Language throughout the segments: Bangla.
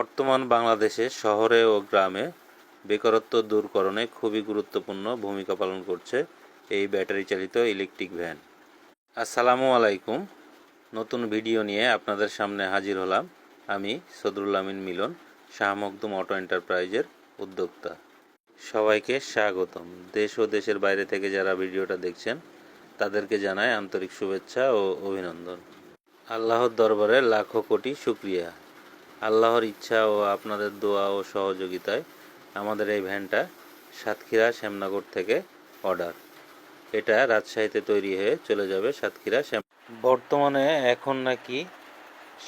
বর্তমান বাংলাদেশে শহরে ও গ্রামে বেকারত্ব দূরকরণে খুবই গুরুত্বপূর্ণ ভূমিকা পালন করছে এই ব্যাটারি চালিত ইলেকট্রিক ভ্যান। আসসালামু আলাইকুম। নতুন ভিডিও নিয়ে আপনাদের সামনে হাজির হলাম। আমি সদরুল আমিন মিলন, শাহ মখদুম অটো এন্টারপ্রাইজের উদ্যোক্তা। সবাইকে স্বাগতম। দেশ ও দেশের বাইরে থেকে যারা ভিডিওটা দেখছেন তাদেরকে জানাই আন্তরিক শুভেচ্ছা ও অভিনন্দন। আল্লাহর দরবারে লাখো কোটি শুকরিয়া। আল্লাহর ইচ্ছা ও আপনাদের দোয়া ও সহযোগিতায় আমাদের এই ভ্যানটা সাতক্ষীরা শ্যামনগর থেকে অর্ডার। এটা রাজশাহীতে তৈরি হয়ে চলে যাবে সাতক্ষীরা বর্তমানে এখন নাকি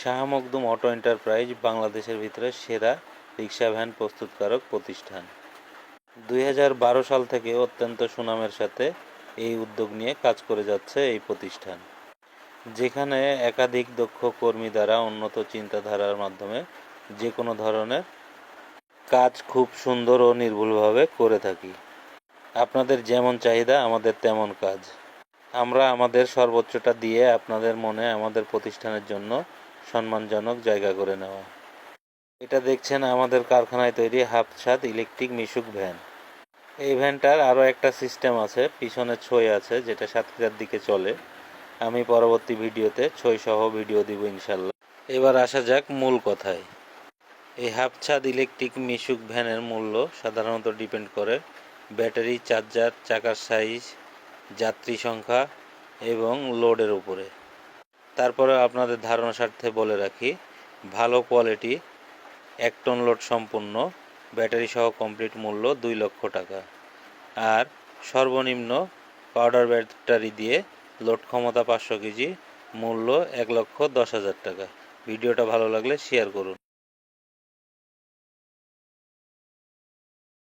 শাহ মখদুম অটো এন্টারপ্রাইজ বাংলাদেশের ভিতরে সেরা রিক্সা ভ্যান প্রস্তুতকারক প্রতিষ্ঠান। 2012 সাল থেকে অত্যন্ত সুনামের সাথে এই উদ্যোগ নিয়ে কাজ করে যাচ্ছে এই প্রতিষ্ঠান, যেখানে একাধিক দক্ষ কর্মী দ্বারা উন্নত চিন্তাধারার মাধ্যমে যে কোনো ধরনের কাজ খুব সুন্দর ও নির্ভুলভাবে করে থাকি। আপনাদের যেমন চাহিদা আমাদের তেমন কাজ। আমরা আমাদের সর্বোচ্চটা দিয়ে আপনাদের মনে আমাদের প্রতিষ্ঠানের জন্য সম্মানজনক জায়গা করে নেওয়া। এটা দেখছেন আমাদের কারখানায় তৈরি হাফছাদ ইলেকট্রিক মিশুক ভ্যান। এই ভ্যানটার আরও একটা সিস্টেম আছে, পিছনে ছই আছে, যেটা সাতক্ষীরার দিকে চলে। আমি পরবর্তী ভিডিওতে ছই সহ ভিডিও দিব ইনশাল্লাহ। এবার আসা যাক মূল কথায়। এই হাফছাদ ইলেকট্রিক মিশুক ভ্যানের মূল্য সাধারণত ডিপেন্ড করে ব্যাটারি, চার্জার, চাকার সাইজ, যাত্রী সংখ্যা এবং লোডের উপরে। তারপরে আপনাদের ধারণা স্বার্থে বলে রাখি, ভালো কোয়ালিটি 1 টন লোড সম্পূর্ণ ব্যাটারি সহ কমপ্লিট মূল্য 2 লক্ষ টাকা, আর সর্বনিম্ন পাউডার ব্যাটারি দিয়ে লোড ক্ষমতা 500 কেজি মূল্য 1,10,000 টাকা। ভিডিওটা ভালো লাগলে শেয়ার করুন।